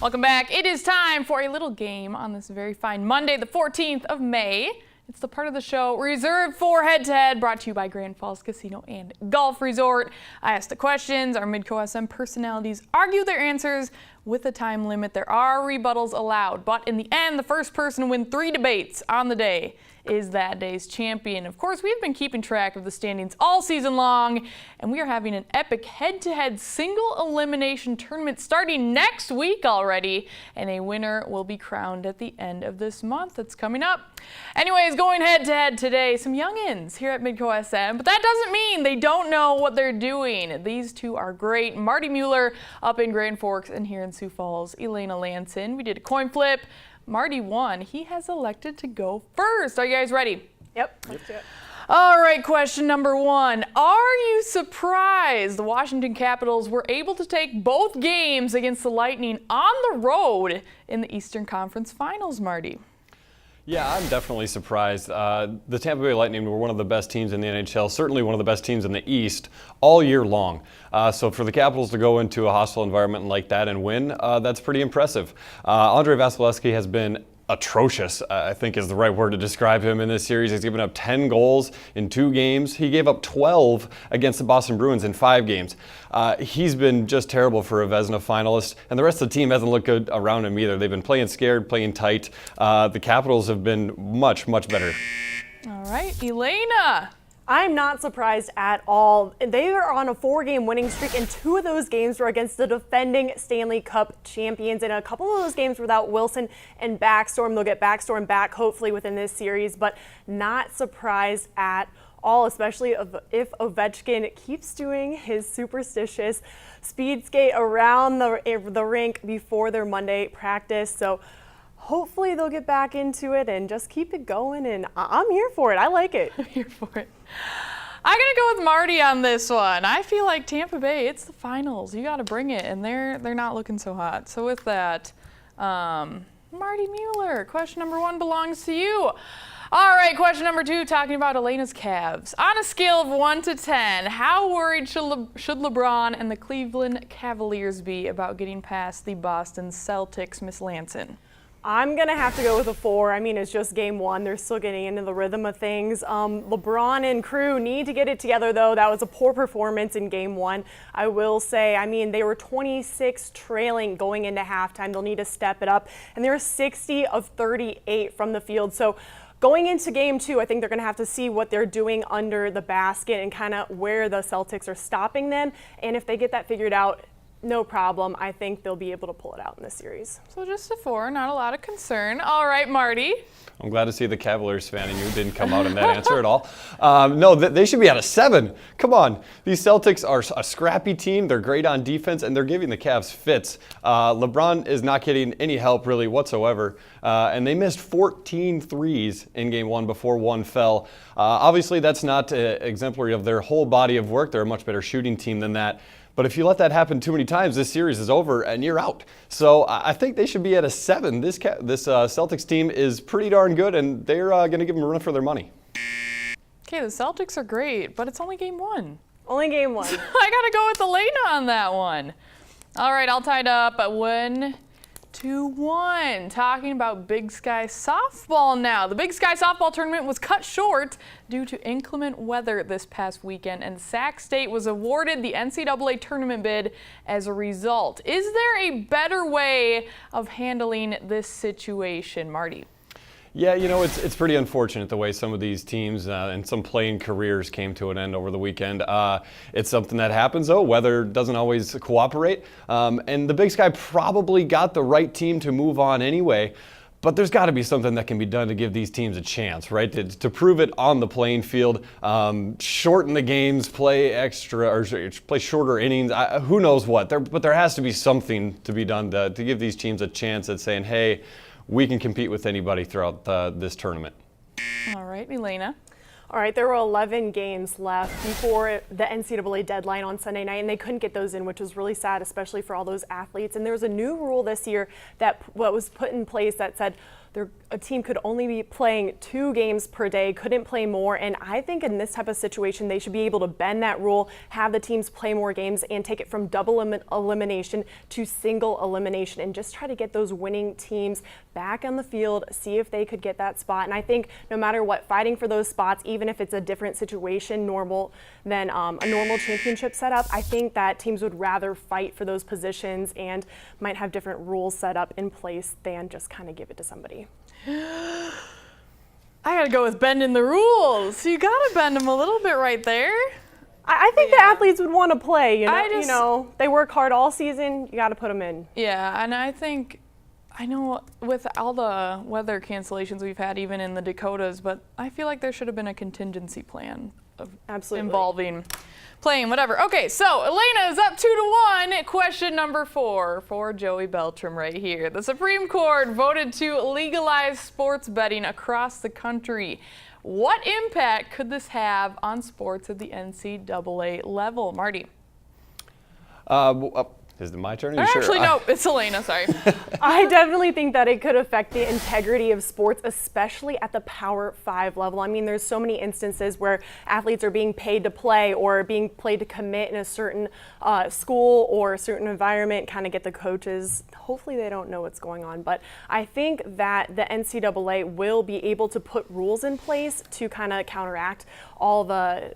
Welcome back. It is time for a little game on this very fine Monday, the 14th of May. It's the part of the show reserved for Head2Head, brought to you by Grand Falls Casino and Golf Resort. I ask the questions, our Midco SM personalities argue their answers with a time limit. There are rebuttals allowed, but in the end, the first person to win 3 debates on the day is that day's champion. Of course, we've been keeping track of the standings all season long, and we are having an epic head-to-head single elimination tournament starting next week already, and a winner will be crowned at the end of this month. That's coming up. Anyways, going head-to-head today, some youngins here at Midco SM, but that doesn't mean they don't know what they're doing. These two are great. Marty Mueller up in Grand Forks, and here in Sioux Falls, Elena Lanson. We did a coin flip. Marty won. He has elected to go first. Are you guys ready? Yep, let's do it. All right, question number 1. Are you surprised the Washington Capitals were able to take both games against the Lightning on the road in the Eastern Conference Finals, Marty? Yeah, I'm definitely surprised. The Tampa Bay Lightning were one of the best teams in the NHL, certainly one of the best teams in the East all year long. So for the Capitals to go into a hostile environment like that and win, that's pretty impressive. Andrei Vasilevsky has been atrocious, I think is the right word to describe him in this series. He's given up 10 goals in 2 games. He gave up 12 against the Boston Bruins in 5 games. He's been just terrible for a Vezina finalist, and the rest of the team hasn't looked good around him either. They've been playing scared, playing tight. The Capitals have been much, much better. All right, Elena. I'm not surprised at all. They are on a 4-game winning streak, and 2 of those games were against the defending Stanley Cup champions. And a couple of those games without Wilson and Backstrom. They'll get Backstrom back hopefully within this series, but not surprised at all, especially if Ovechkin keeps doing his superstitious speed skate around the rink before their Monday practice. So hopefully they'll get back into it and just keep it going, and I'm here for it. I like it. I'm here for it. I'm going to go with Marty on this one. I feel like Tampa Bay, it's the finals. You got to bring it, and they're not looking so hot. So with that, Marty Mueller, question number 1 belongs to you. All right, question number 2, talking about Elena's Cavs. On a scale of 1 to 10, how worried should LeBron and the Cleveland Cavaliers be about getting past the Boston Celtics, Miss Lanson? I'm going to have to go with a 4. I mean, it's just game 1. They're still getting into the rhythm of things. LeBron and crew need to get it together, though. That was a poor performance in game 1. I will say, I mean, they were 26 trailing going into halftime. They'll need to step it up. And they were 60 of 38 from the field. So going into game 2, I think they're going to have to see what they're doing under the basket and kind of where the Celtics are stopping them. And if they get that figured out, no problem. I think they'll be able to pull it out in this series. So just a 4, not a lot of concern. All right, Marty. I'm glad to see the Cavaliers fan in you didn't come out in that answer at all. No, they should be at a 7. Come on. These Celtics are a scrappy team. They're great on defense, and they're giving the Cavs fits. LeBron is not getting any help really whatsoever, and they missed 14 threes in game 1 before 1 fell. Obviously, that's not exemplary of their whole body of work. They're a much better shooting team than that. But if you let that happen too many times, this series is over and you're out. So I think they should be at a 7. This Celtics team is pretty darn good, and they're going to give them a run for their money. Okay, the Celtics are great, but it's only game 1. Only game 1. I got to go with Elena on that one. All right, I'll tie it up at 1-1. Talking about Big Sky softball now. The Big Sky softball tournament was cut short due to inclement weather this past weekend, and Sac State was awarded the NCAA tournament bid as a result. Is there a better way of handling this situation, Marty? Yeah, you know, it's pretty unfortunate the way some of these teams and some playing careers came to an end over the weekend. It's something that happens, though. Weather doesn't always cooperate. And the Big Sky probably got the right team to move on anyway. But there's got to be something that can be done to give these teams a chance, right? To prove it on the playing field, shorten the games, play extra or play shorter innings. Who knows what? But there has to be something to be done to give these teams a chance at saying, hey, we can compete with anybody throughout this tournament. All right, Elena. All right, there were 11 games left before the NCAA deadline on Sunday night, and they couldn't get those in, which was really sad, especially for all those athletes. And there was a new rule this year that was put in place that said a team could only be playing 2 games per day, couldn't play more. And I think in this type of situation, they should be able to bend that rule, have the teams play more games, and take it from double elimination to single elimination, and just try to get those winning teams back on the field, see if they could get that spot. And I think no matter what, fighting for those spots, even if it's a different situation than a normal championship setup, I think that teams would rather fight for those positions and might have different rules set up in place than just kind of give it to somebody. I gotta go with bending the rules. You gotta bend them a little bit right there. I think the athletes would want to play. You know, they work hard all season. You got to put them in. Yeah, and I know with all the weather cancellations we've had, even in the Dakotas, but I feel like there should have been a contingency plan of involving playing, whatever. Okay, so Elena is up 2-1. Question number 4 for Joey Beltram right here. The Supreme Court voted to legalize sports betting across the country. What impact could this have on sports at the NCAA level? Marty? Is it my turn? Actually, no, it's Elena, sorry. I definitely think that it could affect the integrity of sports, especially at the Power 5 level. I mean, there's so many instances where athletes are being paid to play or being paid to commit in a certain school or a certain environment, kind of get the coaches. Hopefully they don't know what's going on. But I think that the NCAA will be able to put rules in place to kind of counteract all the,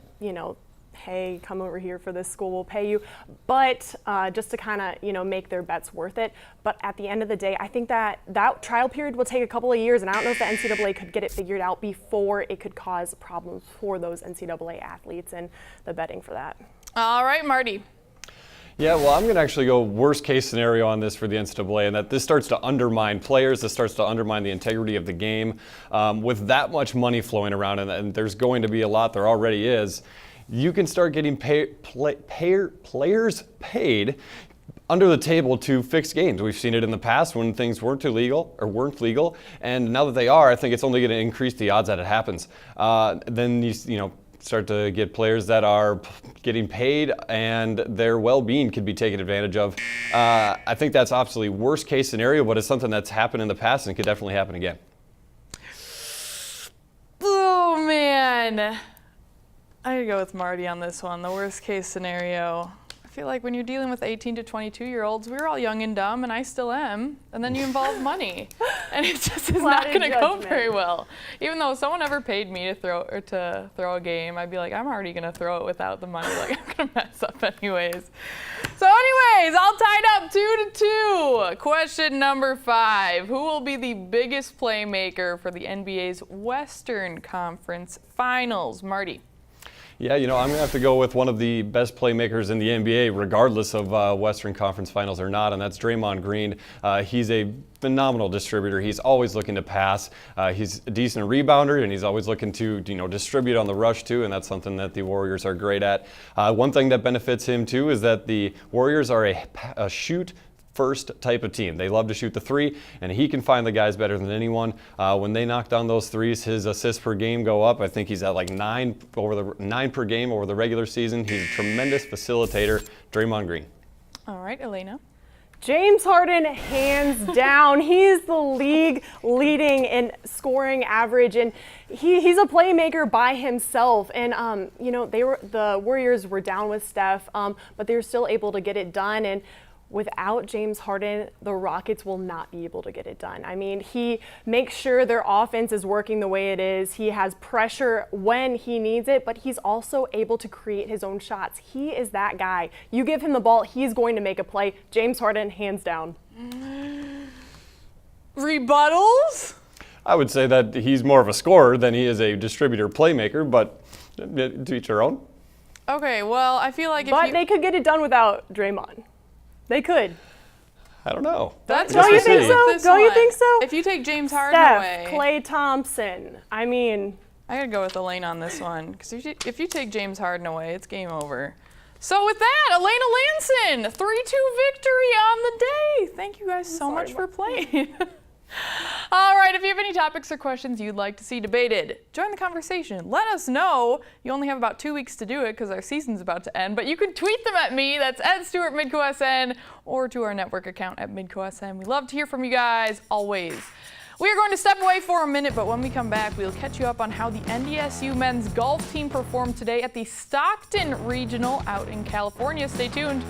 hey, come over here for this school, we'll pay you, but just to kind of, make their bets worth it. But at the end of the day, I think that trial period will take a couple of years, and I don't know if the NCAA could get it figured out before it could cause problems for those NCAA athletes and the betting for that. All right, Marty. Yeah, well, I'm going to actually go worst case scenario on this for the NCAA, and that this starts to undermine players, this starts to undermine the integrity of the game. With that much money flowing around, and there's going to be a lot, there already is, you can start getting players paid under the table to fix games. We've seen it in the past when things weren't legal, and now that they are, I think it's only going to increase the odds that it happens. Then you start to get players that are getting paid, and their well-being could be taken advantage of. I think that's absolutely worst case scenario, but it's something that's happened in the past and could definitely happen again. Oh man. I gotta go with Marty on this one. The worst case scenario. I feel like when you're dealing with 18 to 22-year-olds, we're all young and dumb, and I still am. And then you involve money, and it just is not gonna go very well. Even though if someone ever paid me to throw a game, I'd be like, I'm already gonna throw it without the money. Like I'm gonna mess up anyways. So anyways, all tied up 2-2. Question number 5. Who will be the biggest playmaker for the NBA's Western Conference Finals? Marty. Yeah, I'm going to have to go with one of the best playmakers in the NBA, regardless of Western Conference Finals or not, and that's Draymond Green. He's a phenomenal distributor. He's always looking to pass. He's a decent rebounder, and he's always looking to distribute on the rush too, and that's something that the Warriors are great at. One thing that benefits him too is that the Warriors are a shoot first type of team. They love to shoot the three, and he can find the guys better than anyone. When they knock down those threes, his assists per game go up. I think he's at like 9 per game over the regular season. He's a tremendous facilitator, Draymond Green. All right, Elena. James Harden, hands down. He's the league leading in scoring average, and he's a playmaker by himself. And the Warriors were down with Steph, but they were still able to get it done. And without James Harden, the Rockets will not be able to get it done. I mean, he makes sure their offense is working the way it is. He has pressure when he needs it, but he's also able to create his own shots. He is that guy. You give him the ball, he's going to make a play. James Harden, hands down. Rebuttals? I would say that he's more of a scorer than he is a distributor playmaker, but to each their own. Okay, well, I feel like they could get it done without Draymond. They could. I don't know. Don't you think so? Don't you think so? If you take James Harden away. Klay Thompson. I mean. I gotta go with Elena on this one, because if you take James Harden away, it's game over. So with that, Elena Lanson, 3-2 victory on the day. Thank you guys so much for playing. All right, if you have any topics or questions you'd like to see debated, join the conversation. Let us know. You only have about 2 weeks to do it because our season's about to end, but you can tweet them at me. That's at Stewart MidcoSN, or to our network account at MidcoSN. We love to hear from you guys, always. We are going to step away for a minute, but when we come back, we'll catch you up on how the NDSU men's golf team performed today at the Stockton Regional out in California. Stay tuned.